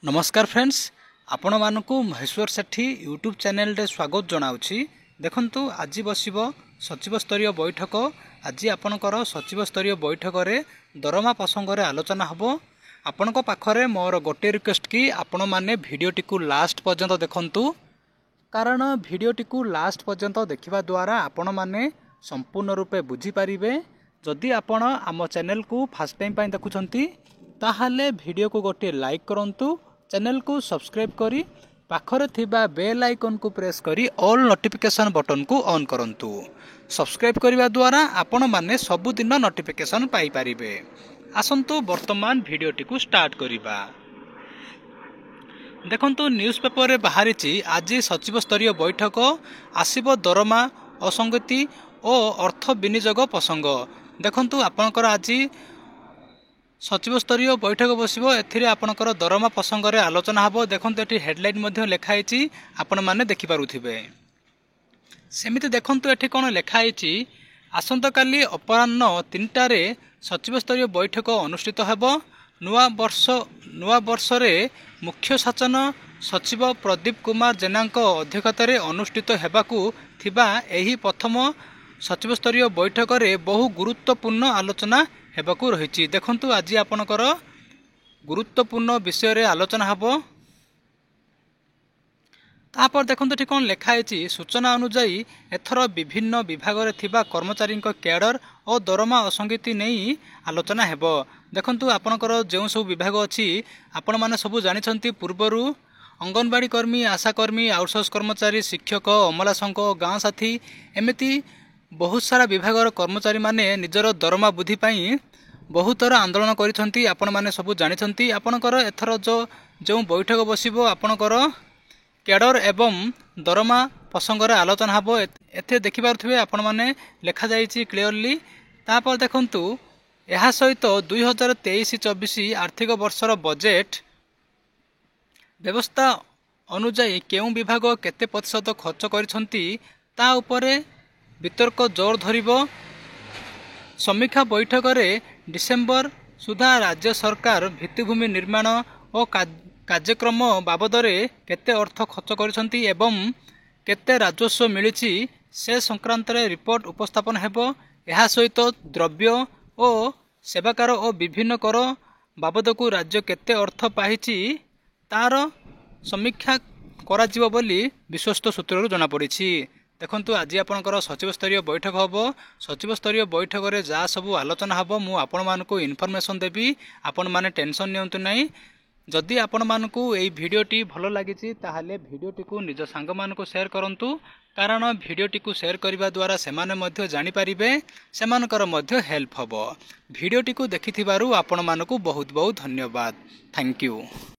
नमस्कार फ्रेंड्स आपण मानकु महेश्वर सेठी YouTube channel रे स्वागत जनाउछि। देखंतु आज बसिबो सचिव स्तरीय बैठक। आज आपणकर सचिव स्तरीय बैठक रे दरमा प्रसंग रे आलोचना हबो। आपणक पाखरे मोर गोटे रिक्वेस्ट कि आपण माने भिडियोटी को लास्ट पर्यंत देखंतु, कारण भिडियोटी को लास्ट पर्यंत देखिबा द्वारा आपण माने संपूर्ण रूपे बुझी पारिबे। जदि आपण आम चैनल को फर्स्ट टाइम पई देखुछंती ताहाले भिडियो को गोटे लाइक करंतु, चैनल को सब्सक्राइब करी पाखरे थिबा बेल आइकन को प्रेस करी ऑल नोटिफिकेशन बटन को ऑन करंतु। सब्सक्राइब करबा द्वारा आपण माने सब दिन नोटिफिकेशन पाई परिबे। आसंतु वर्तमान भिडियोटी को स्टार्ट करिबा। देखंतु न्यूज़ पेपर रे बाहरिछि आज सचिव स्तरीय बैठक आसीबो दरमा असंगति और अर्थ विनियोग प्रसंग। देखंतु आपनकर आज सचिव स्तरीय बैठक बसिबो, एथिरे आपनकर दरमा प्रसंग रे आलोचना हबो। देखंतु एठी हेडलाइन मध्ये लेखाइछि, आपण माने देखि पारुथिबे। सेमिति देखंतु एठी कोन लेखाइछि, आसंता काली अपराह्न 3टा रे सचिव स्तरीय बैठक अनुष्ठित हेबो। नुआ वर्ष रे मुख्य शासन सचिव प्रदीप कुमार जेनांक अध्यक्षता रे अनुष्ठित हेबाकू थिबा एही प्रथम सचिव स्तरीय बैठक रे बहु गुरुत्वपूर्ण आलोचना हेबाकू रहिछि। देखंतु आज आपनकर गुरुत्वपूर्ण विषय रे आलोचना हबो। तापर देखंतु एठी कोन लेखाइछि, सूचना अनुसार एथर विभिन्न विभाग रे थिबा कर्मचारी कैडर और दरमा असंगति नहीं आलोचना हेबो। देखंतु आपनकर जेउ सब विभाग अछि आपण माने सब जानिछंती। पूर्वरु अंगनवाड़ी कर्मी, आशा कर्मी, आउटसोर्स कर्मचारी, शिक्षक, अमला संघ, गाँव साथी एमिति बहुत सारा विभागर कर्मचारी माने निजर दरमा वृद्धि पाई बहुत थर आंदोलन करिसंती। आपण माने सब जानिछंती। आपनकर एथर जो बैठक बसिबो आपनकर कैडर एवं दरमा प्रसंग रे आलोचना हबो। एथे देखि पारुथिबे आपण माने लेखा जाईछि क्लियरली। तापर देखंतु एहा सहित 2023-24 आर्थिक वर्षर बजेट व्यवस्था अनुसार केउ विभाग केते प्रतिशत खर्च करिसंती ता उपरे वितर्क जोर धरिबो। समीक्षा बैठक रे डिसेम्बर सुधा राज्य सरकार भित्तिभूमि निर्माण और कार्यक्रम बाबद रे केते अर्थ खर्च करिसंती एवं केते राजस्व मिलिछि से संक्रांत रे रिपोर्ट उपस्थापन हेबो। एहा सहित द्रव्य और सेवाकर और विभिन्न कर बाबद को राज्य केते अर्थ पाहिछि तार समीक्षा करा जिवो बोली विश्वस्त सूत्ररु जना पड़िछि। देखंतु आज आपनकर सचिव स्तरीय बैठक हबो। सचिव स्तरीय बैठक रे जा सब आलोचना हबो मु आपण मानकु इन्फॉर्मेशन देबी। आपण माने टेंशन नियंतु नै। जदि आपण मानकु एई भिडियोटी भलो लागिछि ताहाले भिडियोटी को निज सांग मानकु शेयर करंतु, कारण भिडियोटी को शेयर करिबा द्वारा सेमाने मध्य जानि पारिबे, सेमानकर मध्य हेल्प हबो। भिडियोटी को देखिथिबारु आपण मानकु बहुत बहुत धन्यवाद। Thank you.